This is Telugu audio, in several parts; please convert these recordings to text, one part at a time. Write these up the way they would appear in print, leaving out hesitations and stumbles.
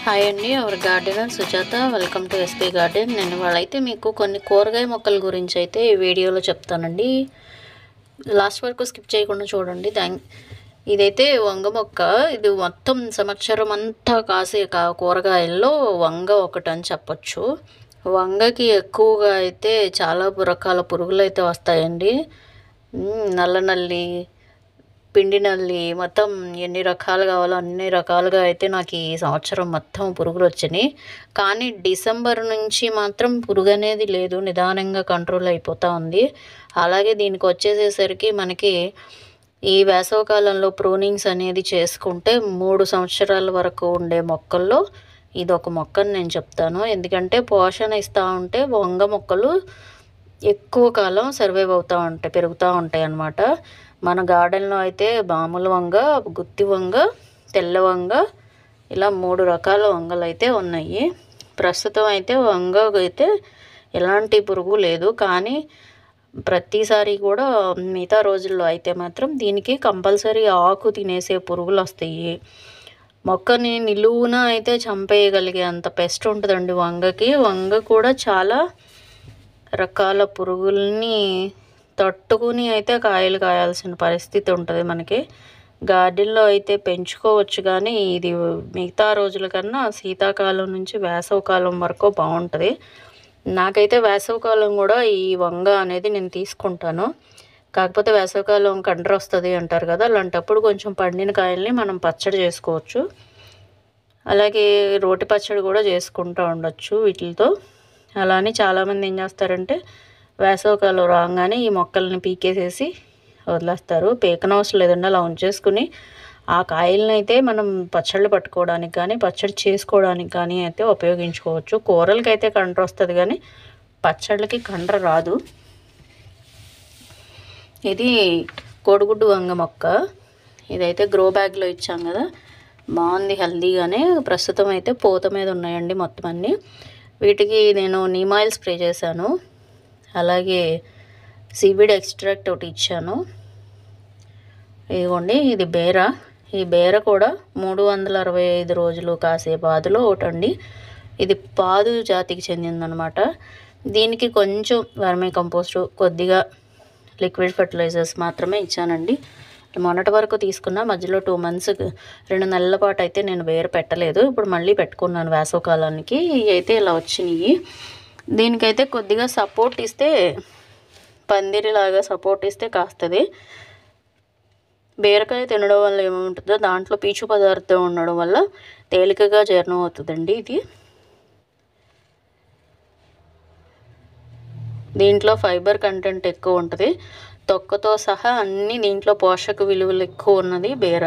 హాయ్ అండి, hour gardener Sujatha. Welcome to SP garden. నేను వాళ్ళైతే మీకు కొన్ని కూరగాయ మొక్కల గురించి అయితే ఈ వీడియోలో చెప్తానండి. లాస్ట్ వరకు స్కిప్ చేయకుండా చూడండి. ఇదైతే వంగ మొక్క. ఇది మొత్తం సంవత్సరం అంతా కాసే కూరగాయల్లో వంగ ఒకటి అని చెప్పచ్చు. వంగకి ఎక్కువగా అయితే చాలా రకాల పురుగులు అయితే వస్తాయండి. నల్ల నల్లి, పిండి నల్లి, మొత్తం ఎన్ని రకాలు కావాలో అన్ని రకాలుగా అయితే నాకు ఈ సంవత్సరం మొత్తం పురుగులు వచ్చినాయి. కానీ డిసెంబర్ నుంచి మాత్రం పురుగు అనేది లేదు, నిదానంగా కంట్రోల్ అయిపోతూ ఉంది. అలాగే దీనికి వచ్చేసేసరికి మనకి ఈ వేసవకాలంలో ప్రూనింగ్స్ అనేది చేసుకుంటే 3 సంవత్సరాల వరకు ఉండే మొక్కల్లో ఇదొక మొక్కని నేను చెప్తాను. ఎందుకంటే పోషణ ఇస్తూ ఉంటే వంగ మొక్కలు ఎక్కువ కాలం సర్వైవ్ అవుతూ ఉంటాయి, పెరుగుతూ ఉంటాయి అన్నమాట. మన గార్డెన్లో అయితే మామూలు వంగ, గుత్తి వంగ, తెల్ల వంగ, ఇలా 3 రకాల వంగలు అయితే ఉన్నాయి. ప్రస్తుతం అయితే వంగ అయితే ఎలాంటి పురుగు లేదు. కానీ ప్రతిసారి కూడా మిగతా రోజుల్లో అయితే మాత్రం దీనికి కంపల్సరీ ఆకు తినేసే పురుగులు వస్తాయి. మొక్కని నిలువున అయితే చంపేయగలిగే అంత పెస్ట్ ఉంటుందండి వంగకి. వంగ కూడా చాలా రకాల పురుగుల్ని తట్టుకుని అయితే కాయలు కాయాల్సిన పరిస్థితి ఉంటుంది మనకి. గార్డెన్లో అయితే పెంచుకోవచ్చు, కానీ ఇది మిగతా రోజుల కన్నా శీతాకాలం నుంచి వేసవకాలం వరకు బాగుంటుంది. నాకైతే వేసవకాలం కూడా ఈ వంగ అనేది నేను తీసుకుంటాను. కాకపోతే వేసవకాలం కండ్ర వస్తుంది అంటారు కదా, అలాంటప్పుడు కొంచెం పండిన కాయల్ని మనం పచ్చడి చేసుకోవచ్చు. అలాగే రోటి పచ్చడి కూడా చేసుకుంటూ ఉండొచ్చు వీటితో. అలానే చాలామంది ఏం చేస్తారంటే వేసవకాలం రాగానే ఈ మొక్కల్ని పీకేసేసి వదిలేస్తారు. పీకనవసరం లేదండి, అలా ఉంచేసుకుని ఆ కాయలను అయితే మనం పచ్చళ్ళు పట్టుకోవడానికి కానీ పచ్చడి చేసుకోవడానికి కానీ అయితే ఉపయోగించుకోవచ్చు. కూరలకి అయితే కండ్ర వస్తుంది, కానీ పచ్చళ్ళకి కండ్ర రాదు. ఇది కోడిగుడ్డు వంగ మొక్క. ఇదైతే గ్రో బ్యాగ్లో ఇచ్చాం కదా, బాగుంది, హెల్దీగానే. ప్రస్తుతం అయితే పూత మీద ఉన్నాయండి మొత్తం అన్నీ. వీటికి నేను నీమ్ ఆయిల్ స్ప్రే చేశాను. అలాగే సీవీడ్ ఎక్స్ట్రాక్ట్ ఒకటి ఇచ్చాను. ఇదిగోండి, ఇది బేర. ఈ బేర కూడా 365 రోజులు కాసే పాదులో ఒకటండి. ఇది పాదు జాతికి చెందిందనమాట. దీనికి కొంచెం వర్మీ కంపోస్ట్, కొద్దిగా లిక్విడ్ ఫర్టిలైజర్స్ మాత్రమే ఇచ్చానండి. మొన్నటి వరకు తీసుకున్న మధ్యలో 2 మంత్స్ 2 నెలల పాటు అయితే నేను బేర పెట్టలేదు. ఇప్పుడు మళ్ళీ పెట్టుకున్నాను వేసవకాలానికి. ఇవి అయితే ఇలా వచ్చినాయి. దీనికైతే కొద్దిగా సపోర్ట్ ఇస్తే, పందిరిలాగా సపోర్ట్ ఇస్తే కాస్తుంది. బీరకాయ తినడం వల్ల ఏముంటుందో, దాంట్లో పీచు పదార్థం ఉండడం వల్ల తేలికగా జీర్ణం అవుతుందండి. ఇది దీంట్లో ఫైబర్ కంటెంట్ ఎక్కువ ఉంటుంది, తొక్కతో సహా అన్ని దీంట్లో పోషక విలువలు ఎక్కువ ఉన్నది బీర.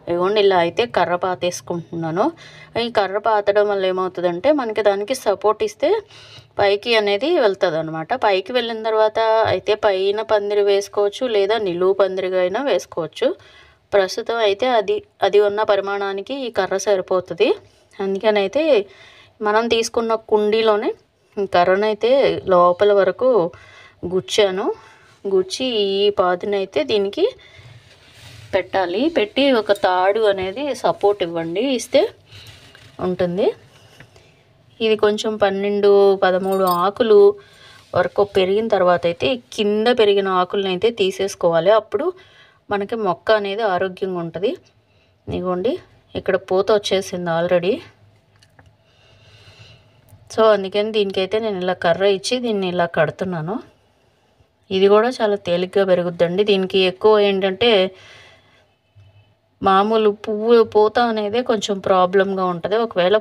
ఇదిగోండి, ఇలా అయితే కర్ర పాతేసుకుంటున్నాను. ఈ కర్ర పాతడం వల్ల ఏమవుతుందంటే మనకి దానికి సపోర్ట్ ఇస్తే పైకి అనేది వెళ్తుంది అనమాట. పైకి వెళ్ళిన తర్వాత అయితే పైన పందిరి వేసుకోవచ్చు, లేదా నిలువు పందిరిగా అయినా వేసుకోవచ్చు. ప్రస్తుతం అయితే అది ఉన్న పరిమాణానికి ఈ కర్ర సరిపోతుంది. అందుకనైతే మనం తీసుకున్న కుండీలోనే కర్రనైతే లోపల వరకు గుచ్చాను. గుచ్చి ఈ పాదునైతే దీనికి పెట్టాలి. పెట్టి ఒక తాడు అనేది సపోర్ట్ ఇవ్వండి, ఇస్తే ఉంటుంది. ఇది కొంచెం 12-13 ఆకులు వరకు పెరిగిన తర్వాత అయితే కింద పెరిగిన ఆకులను అయితే తీసేసుకోవాలి. అప్పుడు మనకి మొక్క అనేది ఆరోగ్యంగా ఉంటుంది. ఇదిగోండి, ఇక్కడ పూత వచ్చేసింది ఆల్రెడీ. సో అందుకని దీనికైతే నేను ఇలా కర్ర ఇచ్చి దీన్ని ఇలా కడుతున్నాను. ఇది కూడా చాలా తేలిగ్గా పెరుగుద్దండి. దీనికి ఎక్కువ ఏంటంటే మామూలు పూత అనేది కొంచెం ప్రాబ్లంగా ఉంటుంది. ఒకవేళ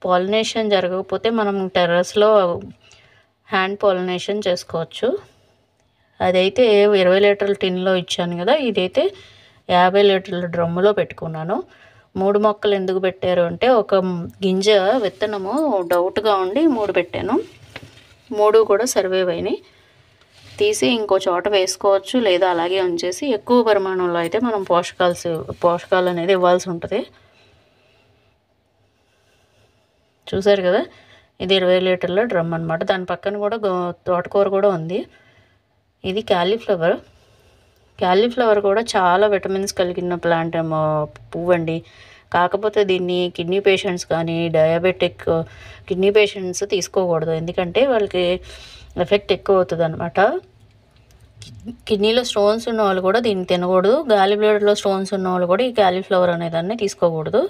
పాలినేషన్ జరగకపోతే మనం టెర్రస్లో హ్యాండ్ పాలినేషన్ చేసుకోవచ్చు. అదైతే 20 లీటర్ల టిన్లో ఇచ్చాను కదా, ఇదైతే 50 లీటర్ల డ్రమ్ములో పెట్టుకున్నాను. 3 మొక్కలు ఎందుకు పెట్టారు అంటే, ఒక గింజ విత్తనము డౌట్గా ఉండి 3 పెట్టాను. 3 కూడా సర్వైవ్ అయినాయి. తీసి ఇంకో చోట వేసుకోవచ్చు, లేదా అలాగే ఉంచేసి ఎక్కువ పరిమాణంలో అయితే మనం పోషకాలు అనేది ఇవ్వాల్సి ఉంటుంది. చూసారు కదా, ఇది 20 లీటర్ల డ్రమ్ అనమాట. దాని పక్కన కూడా తోటకూర కూడా ఉంది. ఇది క్యాలీఫ్లవర్ కూడా చాలా విటమిన్స్ కలిగిన ప్లాంట్ పువ్వు అండి. కాకపోతే దీన్ని కిడ్నీ పేషెంట్స్ కానీ డయాబెటిక్ కిడ్నీ పేషెంట్స్ తీసుకోకూడదు, ఎందుకంటే వాళ్ళకి ఎఫెక్ట్ ఎక్కువ అవుతుంది అనమాట. కిడ్నీలో స్టోన్స్ ఉన్న వాళ్ళు కూడా దీన్ని తినకూడదు. గాలి బ్లాడర్లో స్టోన్స్ ఉన్న వాళ్ళు కూడా ఈ క్యాలీఫ్లవర్ అనేదాన్ని తీసుకోకూడదు.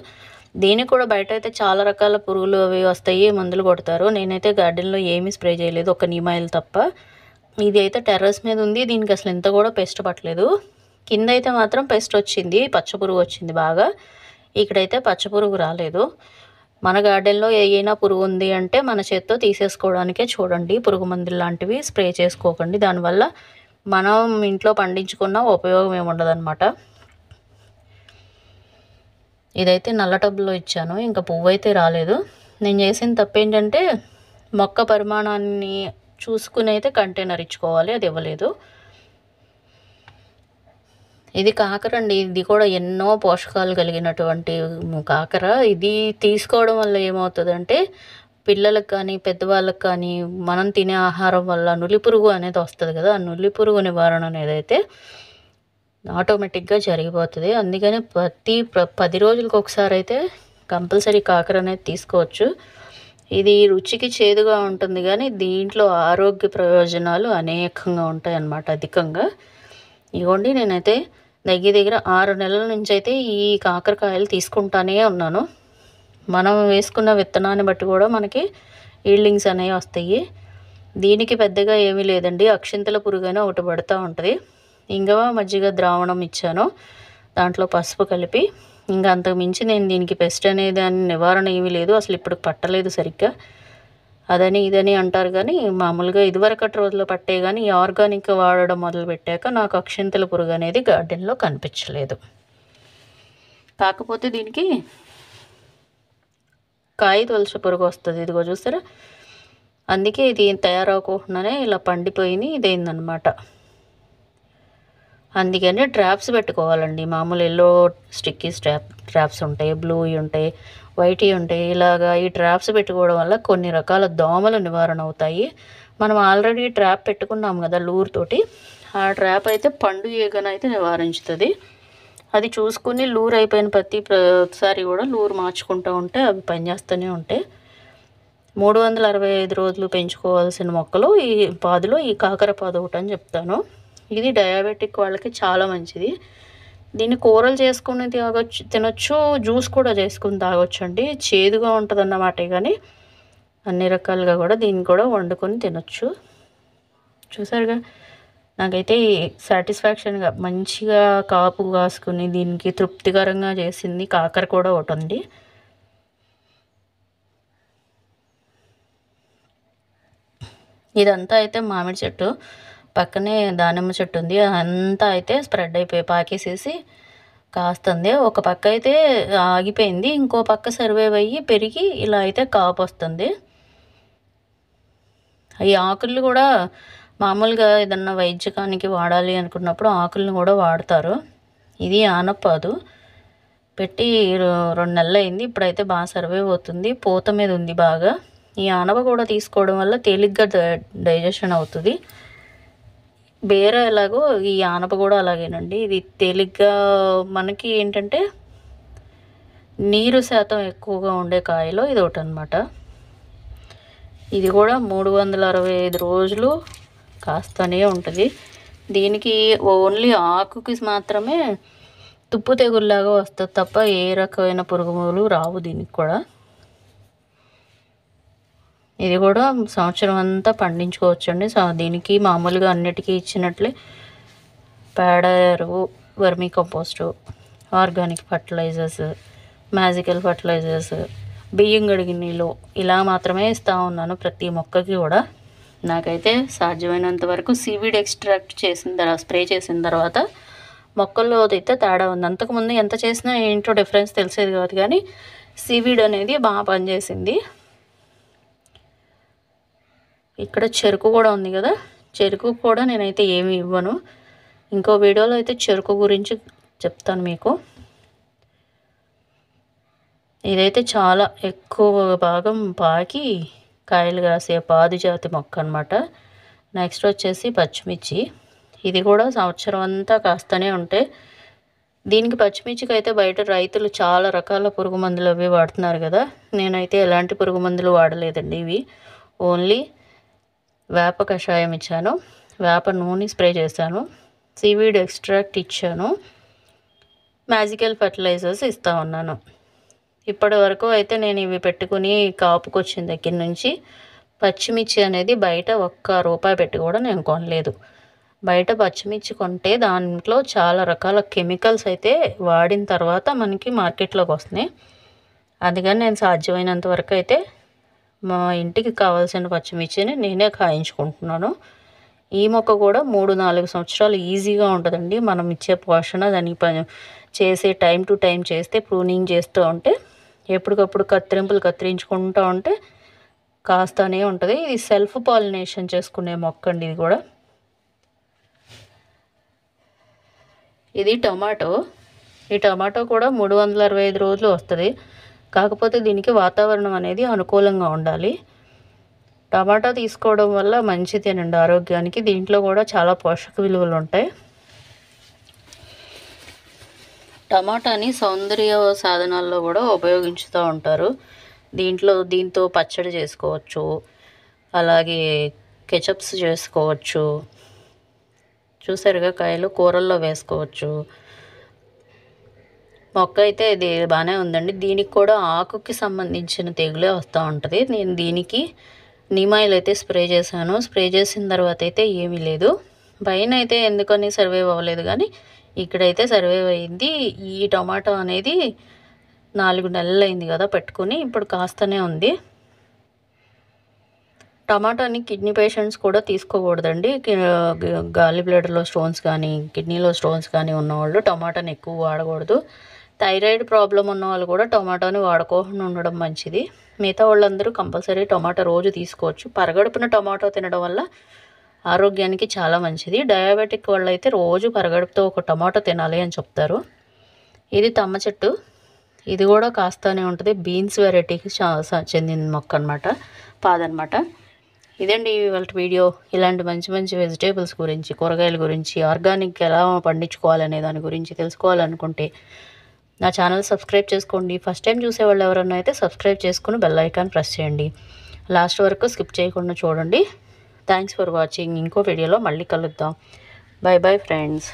దీనికి కూడా బయట అయితే చాలా రకాల పురుగులు అవి వస్తాయి, మందులు కొడతారు. నేనైతే గార్డెన్లో ఏమీ స్ప్రే చేయలేదు, ఒక నీమ్ ఆయిల్ తప్ప. ఇది అయితే టెర్రస్ మీద ఉంది, దీనికి అసలు ఇంత కూడా పెస్ట్ పట్టలేదు. కింద అయితే మాత్రం పెస్ట్ వచ్చింది, పచ్చపురుగు వచ్చింది బాగా. ఇక్కడైతే పచ్చపురుగు రాలేదు. మన గార్డెన్లో ఏదైనా పురుగు ఉంది అంటే మన చేత్తో తీసేసుకోవడానికే చూడండి. పురుగు మందులు లాంటివి స్ప్రే చేసుకోకండి, దానివల్ల మనం ఇంట్లో పండించుకున్న ఉపయోగం ఏమి ఉండదన్నమాట. ఇదైతే నల్ల టబ్లో ఇచ్చాను, ఇంకా పువ్వు అయితే రాలేదు. నేను చేసిన తప్పు ఏంటంటే మొక్క పరిమాణాన్ని చూసుకుని అయితే కంటైనర్ ఇచ్చుకోవాలి, అది ఇవ్వలేదు. ఇది కాకర అండి, ఇది కూడా ఎన్నో పోషకాలు కలిగినటువంటి కాకర. ఇది తీసుకోవడం వల్ల ఏమవుతుందంటే పిల్లలకు కానీ పెద్దవాళ్ళకి కానీ మనం తినే ఆహారం వల్ల నులిపురుగు అనేది వస్తుంది కదా, ఆ నులిపురుగు నివారణ అనేది అయితే ఆటోమేటిక్గా జరిగిపోతుంది. అందుకని 10 రోజులకు ఒకసారి అయితే కంపల్సరీ కాకర అనేది తీసుకోవచ్చు. ఇది రుచికి చేదుగా ఉంటుంది, కానీ దీంట్లో ఆరోగ్య ప్రయోజనాలు అనేకంగా ఉంటాయి అన్నమాట, అధికంగా. ఇదిగోండి, నేనైతే దగ్గర 6 నెలల నుంచి అయితే ఈ కాకరకాయలు తీసుకుంటానే ఉన్నాను. మనం వేసుకున్న విత్తనాన్ని బట్టి కూడా మనకి ఈల్డింగ్స్ అనేవి వస్తాయి. దీనికి పెద్దగా ఏమీ లేదండి, అక్షింతల పురుగైనా ఒకటి పడుతూ ఉంటుంది. ఇంగవ మజ్జిగ ద్రావణం ఇచ్చాను, దాంట్లో పసుపు కలిపి. ఇంకా అంతకు మించి నేను దీనికి పెస్ట్ అనేది నివారణ ఏమీ లేదు, అసలు ఇప్పుడు పట్టలేదు సరిగ్గా. అదని ఇదని అంటారు, కానీ మామూలుగా ఇదివరకటి రోజుల్లో పట్టే, కానీ ఈ ఆర్గానిక్ వాడడం మొదలుపెట్టాక నాకు అక్షింతల పురుగు అనేది గార్డెన్లో కనిపించలేదు. కాకపోతే దీనికి కాయ తొలచ పురుగు వస్తుంది, ఇదిగో చూసారా. అందుకే ఇది తయారవకుండానే ఇలా పండిపోయి ఇదైందనమాట. అందుకని ట్రాప్స్ పెట్టుకోవాలండి. మామూలు ఎల్లో స్టిక్కీ ట్రాప్స్ ఉంటాయి, బ్లూ ఉంటాయి, వైట్ ఉంటాయి. ఇలాగా ఈ ట్రాప్స్ పెట్టుకోవడం వల్ల కొన్ని రకాల దోమలు నివారణ అవుతాయి. మనం ఆల్రెడీ ట్రాప్ పెట్టుకున్నాం కదా లూర్ తోటి, ఆ ట్రాప్ అయితే పండు ఈగనైతే నివారించుతుంది. అది చూసుకుని లూర్ అయిపోయిన ప్రతిసారి కూడా లూర్ మార్చుకుంటూ ఉంటే అవి పనిచేస్తూనే ఉంటాయి. 365 రోజులు పెంచుకోవాల్సిన మొక్కలు ఈ పాదులో ఈ కాకర పాదు ఒకటి అని చెప్తాను. ఇది డయాబెటిక్ వాళ్ళకి చాలా మంచిది. దీన్ని కూరలు చేసుకుని తినొచ్చు, జ్యూస్ కూడా చేసుకుని తాగొచ్చు అండి. చేదుగా ఉంటుంది అన్నమాట, కానీ అన్ని రకాలుగా కూడా దీన్ని కూడా వండుకొని తినొచ్చు. చూసారుగా, నాకైతే సాటిస్ఫాక్షన్గా మంచిగా కాపు కాసుకుని దీనికి తృప్తికరంగా చేసింది కాకర కూడా ఒకటి ఉంది. ఇదంతా అయితే మామిడి చెట్టు, పక్కనే దానిమ్మ చెట్టు ఉంది. అంతా అయితే స్ప్రెడ్ అయిపోయి పాకేసేసి కాస్తుంది. ఒక పక్క అయితే ఆగిపోయింది, ఇంకో పక్క సర్వైవ్ అయ్యి పెరిగి ఇలా అయితే కాపు వస్తుంది. ఈ ఆకులు కూడా మామూలుగా ఏదన్నా వైద్యకానికి వాడాలి అనుకున్నప్పుడు ఆకులను కూడా వాడతారు. ఇది ఆనపాదు పెట్టి 2 నెలలు అయింది, ఇప్పుడైతే బాగా సర్వైవ్ అవుతుంది, పూత మీద ఉంది బాగా. ఈ ఆనప కూడా తీసుకోవడం వల్ల తేలిగ్గా డైజెషన్ అవుతుంది. బేర ఎలాగో ఈ ఆనప కూడా అలాగేనండి. ఇది తేలిగ్గా మనకి ఏంటంటే నీరు శాతం ఎక్కువగా ఉండే కాయలో ఇది ఒకటి అనమాట. ఇది కూడా 365 రోజులు కాస్తూనే ఉంటుంది. దీనికి ఓన్లీ ఆకుకి మాత్రమే తుప్పు తెగుల్లాగా వస్తుంది తప్ప ఏ రకమైన పురుగులు రావు దీనికి కూడా. ఇది కూడా సంవత్సరం అంతా పండించుకోవచ్చండి. దీనికి మామూలుగా అన్నిటికీ ఇచ్చినట్లే పేడ ఎరువు, vermicompost, organic fertilisers, magical fertilisers, బియ్యం గడిగిన నీళ్ళు ఇలా మాత్రమే ఇస్తూ ఉన్నాను ప్రతి మొక్కకి కూడా. నాకైతే సాధ్యమైనంత వరకు సీవీడ్ ఎక్స్ట్రాక్ట్ స్ప్రే చేసిన తర్వాత మొక్కల్లో అయితే తేడా ఉంది. అంతకుముందు ఎంత చేసినా ఏంటో డిఫరెన్స్ తెలిసేది కాదు, కానీ సీవీడ్ అనేది బాగా పనిచేసింది. ఇక్కడ చెరుకు కూడా ఉంది కదా, చెరుకు కూడా నేనైతే ఏమి ఇవ్వను. ఇంకో వీడియోలో అయితే చెరుకు గురించి చెప్తాను మీకు. ఇదైతే చాలా ఎక్కువ భాగం పాకి కాయలు కాసే పాదు జాతి మొక్క అనమాట. నెక్స్ట్ వచ్చేసి పచ్చిమిర్చి, ఇది కూడా సంవత్సరం అంతా కాస్తూనే ఉంటాయి. దీనికి పచ్చిమిర్చికి అయితే బయట రైతులు చాలా రకాల పురుగు మందులు అవి వాడుతున్నారు కదా. నేనైతే ఎలాంటి పురుగు మందులు వాడలేదండి. ఇవి ఓన్లీ వేప కషాయం ఇచ్చాను, వేప నూనె స్ప్రే చేశాను, సీవీడ్ ఎక్స్ట్రాక్ట్ ఇచ్చాను, మ్యాజికల్ ఫర్టిలైజర్స్ ఇస్తూ ఉన్నాను. ఇప్పటి వరకు అయితే నేను ఇవి పెట్టుకుని కాపుకొచ్చిన దగ్గర నుంచి పచ్చిమిర్చి అనేది బయట ₹1 పెట్టి కూడా నేను కొనలేదు. బయట పచ్చిమిర్చి కొంటే దాంట్లో చాలా రకాల కెమికల్స్ అయితే వాడిన తర్వాత మనకి మార్కెట్లోకి వస్తున్నాయి. అందుకని నేను సాధ్యమైనంత వరకు అయితే మా ఇంటికి కావాల్సిన పచ్చిమిర్చిని నేనే కాయించుకుంటున్నాను. ఈ మొక్క కూడా 3-4 సంవత్సరాలు ఈజీగా ఉంటుందండి. మనం ఇచ్చే పోషణ దానికి చేసే టైం టు టైం చేస్తే, ప్రూనింగ్ చేస్తూ ఉంటే, ఎప్పటికప్పుడు కత్తిరించుకుంటూ ఉంటే కాస్తనే ఉంటుంది. ఇది సెల్ఫ్ పాలినేషన్ చేసుకునే మొక్క అండి. ఇది కూడా ఇది టమాటో. ఈ టమాటో కూడా 365 రోజులు వస్తుంది. కాకపోతే దీనికి వాతావరణం అనేది అనుకూలంగా ఉండాలి. టమాటా తీసుకోవడం వల్ల మంచిదేనండి ఆరోగ్యానికి. దీంట్లో కూడా చాలా పోషక విలువలు ఉంటాయి. టమాటాని సౌందర్య సాధనాల్లో కూడా ఉపయోగించుతూ ఉంటారు. దీంతో పచ్చడి చేసుకోవచ్చు, అలాగే కెచప్స్ చేసుకోవచ్చు. చూసారుగా కాయలు కూరల్లో వేసుకోవచ్చు. మొక్క అయితే ఇది బాగానే ఉందండి. దీనికి కూడా ఆకుకి సంబంధించిన తెగులే వస్తూ ఉంటుంది. నేను దీనికి నీమాయిల్ అయితే స్ప్రే చేశాను. స్ప్రే చేసిన తర్వాత అయితే ఏమీ లేదు. పైన అయితే ఎందుకని సర్వైవ్ అవ్వలేదు, కానీ ఇక్కడైతే సర్వైవ్ అయింది. ఈ టమాటో అనేది 4 నెలలు అయింది కదా పెట్టుకుని, ఇప్పుడు కాస్తనే ఉంది. టమాటాని కిడ్నీ పేషెంట్స్ కూడా తీసుకోకూడదండి. గాలి బ్లడర్లో స్టోన్స్ కానీ, కిడ్నీలో స్టోన్స్ కానీ ఉన్నవాళ్ళు టమాటాని ఎక్కువ వాడకూడదు. థైరాయిడ్ ప్రాబ్లం ఉన్న వాళ్ళు కూడా టమాటాని వాడుకోకుండా ఉండడం మంచిది. మిగతా వాళ్ళందరూ కంపల్సరీ టమాటా రోజు తీసుకోవచ్చు. పరగడుపున టమాటో తినడం వల్ల ఆరోగ్యానికి చాలా మంచిది. డయాబెటిక్ వాళ్ళు అయితే రోజు పరగడుపుతో ఒక టమాటో తినాలి అని చెప్తారు. ఇది తమ్మ చెట్టు. ఇది కూడా కాస్తనే ఉంటుంది. బీన్స్ వెరైటీకి చెందిన మొక్క అనమాట, పాదనమాట. ఇదండి ఇవాళ వీడియో. ఇలాంటి మంచి మంచి వెజిటేబుల్స్ గురించి, కూరగాయల గురించి, ఆర్గానిక్ ఎలా పండించుకోవాలనే దాని గురించి తెలుసుకోవాలనుకుంటే నా ఛానల్ సబ్స్క్రైబ్ చేసుకోండి. ఫస్ట్ టైం చూసేవాళ్ళు ఎవరన్నా అయితే సబ్స్క్రైబ్ చేసుకుని బెల్ ఐకాన్ ప్రెస్ చేయండి. లాస్ట్ వరకు స్కిప్ చేయకుండా చూడండి. Thanks for watching. ఇంకో వీడియోలో మళ్ళీ కలుద్దాం. By bye friends.